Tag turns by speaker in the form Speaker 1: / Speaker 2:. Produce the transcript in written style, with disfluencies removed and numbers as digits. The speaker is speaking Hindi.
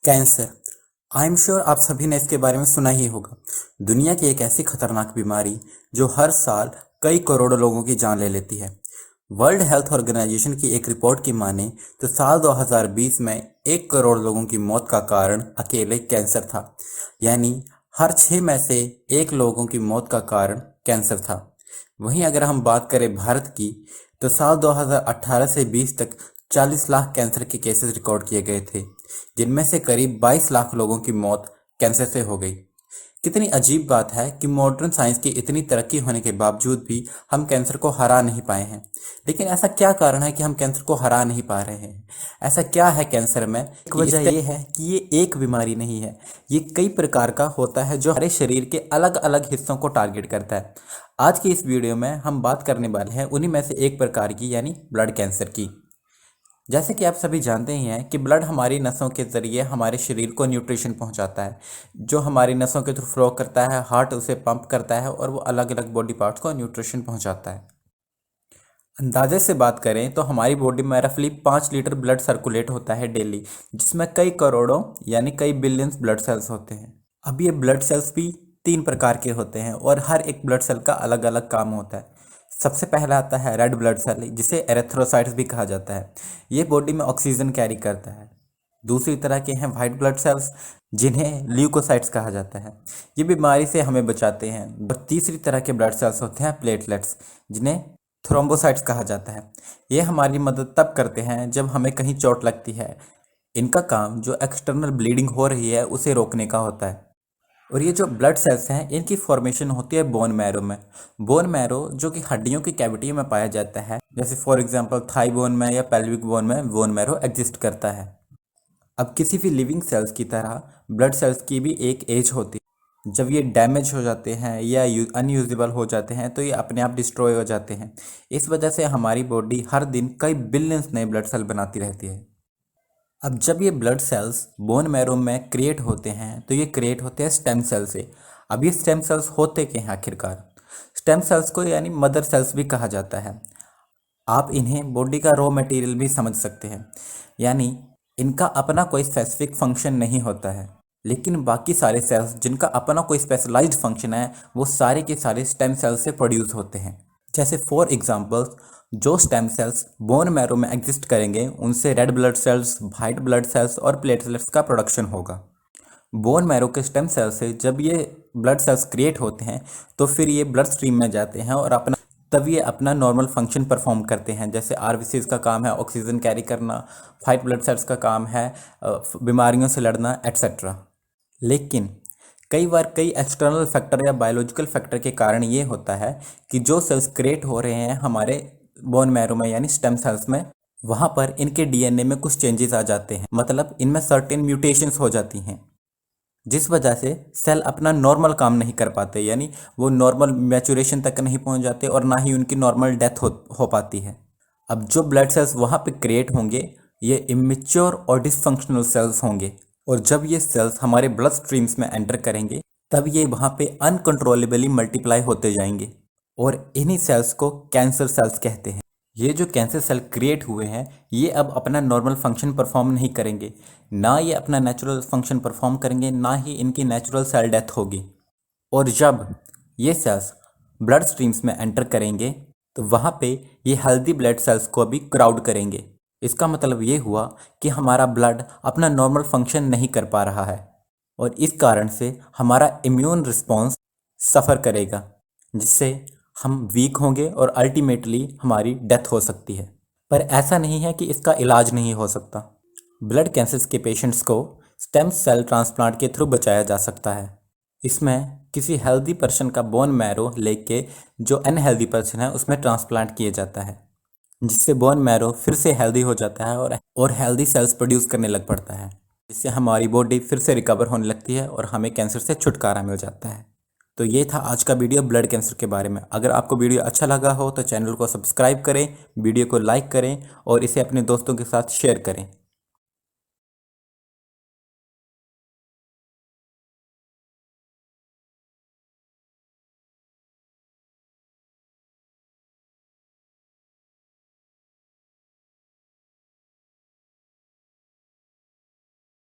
Speaker 1: कैंसर। आई एम श्योर आप सभी ने इसके बारे में सुना ही होगा। दुनिया की एक ऐसी खतरनाक बीमारी जो हर साल कई करोड़ों लोगों की जान ले लेती है। वर्ल्ड हेल्थ ऑर्गेनाइजेशन की एक रिपोर्ट की माने तो साल 2020 में 1 करोड़ लोगों की मौत का कारण अकेले कैंसर था। यानी हर 6 में से 1 लोगों की मौत का कारण कैंसर था। वहीं अगर हम बात करें भारत की, तो साल 2018 से 20 तक 40 लाख कैंसर के केसेस रिकॉर्ड किए गए थे, जिनमें से करीब 22 लाख लोगों की मौत कैंसर से हो गई। कितनी अजीब बात है कि मॉडर्न साइंस की इतनी तरक्की होने के बावजूद भी हम कैंसर को हरा नहीं पाए हैं। लेकिन ऐसा क्या कारण है कि हम कैंसर को हरा नहीं पा रहे हैं? ऐसा क्या है कैंसर में? एक वजह ये है कि ये एक बीमारी नहीं है, ये कई प्रकार का होता है जो हमारे शरीर के अलग अलग हिस्सों को टारगेट करता है। आज की इस वीडियो में हम बात करने वाले हैं उन्हीं में से एक प्रकार की, यानी ब्लड कैंसर की। जैसे कि आप सभी जानते ही हैं कि ब्लड हमारी नसों के ज़रिए हमारे शरीर को न्यूट्रिशन पहुंचाता है, जो हमारी नसों के थ्रू फ्लो करता है, हार्ट उसे पंप करता है और वो अलग अलग बॉडी पार्ट्स को न्यूट्रिशन पहुंचाता है। अंदाजे से बात करें तो हमारी बॉडी में रफली 5 लीटर ब्लड सर्कुलेट होता है डेली, जिसमें कई करोड़ों यानी कई बिलियंस ब्लड सेल्स होते हैं। अब ये ब्लड सेल्स भी 3 प्रकार के होते हैं और हर एक ब्लड सेल का अलग अलग काम होता है। सबसे पहला आता है रेड ब्लड सेल, जिसे एरेथ्रोसाइट्स भी कहा जाता है। ये बॉडी में ऑक्सीजन कैरी करता है। दूसरी तरह के हैं वाइट ब्लड सेल्स, जिन्हें ल्यूकोसाइट्स कहा जाता है। ये बीमारी से हमें बचाते हैं। और तीसरी तरह के ब्लड सेल्स होते हैं प्लेटलेट्स, जिन्हें थ्रोम्बोसाइट्स कहा जाता है। ये हमारी मदद तब करते हैं जब हमें कहीं चोट लगती है। इनका काम जो एक्सटर्नल ब्लीडिंग हो रही है उसे रोकने का होता है। और ये जो ब्लड सेल्स हैं, इनकी फॉर्मेशन होती है बोन मैरो में। बोन मैरो जो कि हड्डियों की कैविटी में पाया जाता है, जैसे फॉर एग्जांपल थाई बोन में या पेल्विक बोन में बोन मैरो एग्जिस्ट करता है। अब किसी भी लिविंग सेल्स की तरह ब्लड सेल्स की भी एक एज होती है। जब ये डैमेज हो जाते हैं या अनयूजेबल हो जाते हैं तो ये अपने आप डिस्ट्रॉय हो जाते हैं। इस वजह से हमारी बॉडी हर दिन कई बिलियंस नए ब्लड सेल बनाती रहती है। अब जब ये ब्लड सेल्स बोन मैरो में क्रिएट होते हैं तो ये क्रिएट होते हैं स्टेम सेल से। अब ये स्टेम सेल्स होते क्या हैं आखिरकार? स्टेम सेल्स को यानी मदर सेल्स भी कहा जाता है। आप इन्हें बॉडी का रॉ मटेरियल भी समझ सकते हैं। यानी इनका अपना कोई स्पेसिफिक फंक्शन नहीं होता है, लेकिन बाकी सारे सेल्स जिनका अपना कोई स्पेशलाइज्ड फंक्शन है वो सारे के सारे स्टेम सेल्स से प्रोड्यूस होते हैं। जैसे फॉर एग्जांपल, जो स्टेम सेल्स बोन मैरो में एग्जिस्ट करेंगे उनसे red blood cells, white blood cells और प्लेटलेट्स का प्रोडक्शन होगा। बोन मैरो के स्टेम सेल से जब ये ब्लड सेल्स क्रिएट होते हैं तो फिर ये ब्लड स्ट्रीम में जाते हैं और तब ये अपना नॉर्मल फंक्शन परफॉर्म करते हैं। जैसे आरबीसीज का काम है ऑक्सीजन कैरी करना, वाइट ब्लड सेल्स का काम है बीमारियों से लड़ना, एट्सेट्रा। लेकिन कई बार कई एक्सटर्नल फैक्टर या बायोलॉजिकल फैक्टर के कारण ये होता है कि जो सेल्स क्रिएट हो रहे हैं हमारे बोन मैरो में यानी स्टेम सेल्स में, वहाँ पर इनके डीएनए में कुछ चेंजेस आ जाते हैं। मतलब इनमें सर्टेन म्यूटेशंस हो जाती हैं, जिस वजह से सेल अपना नॉर्मल काम नहीं कर पाते, यानी वो नॉर्मल मैचुरेशन तक नहीं पहुंच जाते और ना ही उनकी नॉर्मल डेथ हो पाती है। अब जो ब्लड सेल्स वहाँ पे क्रिएट होंगे ये इमेच्योर और डिसफंक्शनल सेल्स होंगे, और जब ये सेल्स हमारे ब्लड स्ट्रीम्स में एंटर करेंगे तब ये वहाँ पे अनकंट्रोलेबली मल्टीप्लाई होते जाएंगे, और इन्हीं सेल्स को कैंसर सेल्स कहते हैं। ये जो कैंसर सेल क्रिएट हुए हैं ये अब अपना नॉर्मल फंक्शन परफॉर्म नहीं करेंगे, ना ये अपना नेचुरल फंक्शन परफॉर्म करेंगे, ना ही इनकी नेचुरल सेल डेथ होगी। और जब ये सेल्स ब्लड स्ट्रीम्स में एंटर करेंगे तो वहाँ पे ये हेल्दी ब्लड सेल्स को भी क्राउड करेंगे। इसका मतलब ये हुआ कि हमारा ब्लड अपना नॉर्मल फंक्शन नहीं कर पा रहा है, और इस कारण से हमारा इम्यून रिस्पॉन्स सफ़र करेगा, जिससे हम वीक होंगे और अल्टीमेटली हमारी डेथ हो सकती है। पर ऐसा नहीं है कि इसका इलाज नहीं हो सकता। ब्लड कैंसर के पेशेंट्स को स्टेम सेल ट्रांसप्लांट के थ्रू बचाया जा सकता है। इसमें किसी हेल्दी पर्सन का बोन मैरो लेके जो अनहेल्दी पर्सन है उसमें ट्रांसप्लांट किया जाता है, जिससे बोन मैरो फिर से हेल्दी हो जाता है और हेल्दी सेल्स प्रोड्यूस करने लग पड़ता है, जिससे हमारी बॉडी फिर से रिकवर होने लगती है और हमें कैंसर से छुटकारा मिल जाता है। तो ये था आज का वीडियो ब्लड कैंसर के बारे में। अगर आपको वीडियो अच्छा लगा हो तो चैनल को सब्सक्राइब करें, वीडियो को लाइक करें और इसे अपने दोस्तों के साथ शेयर करें।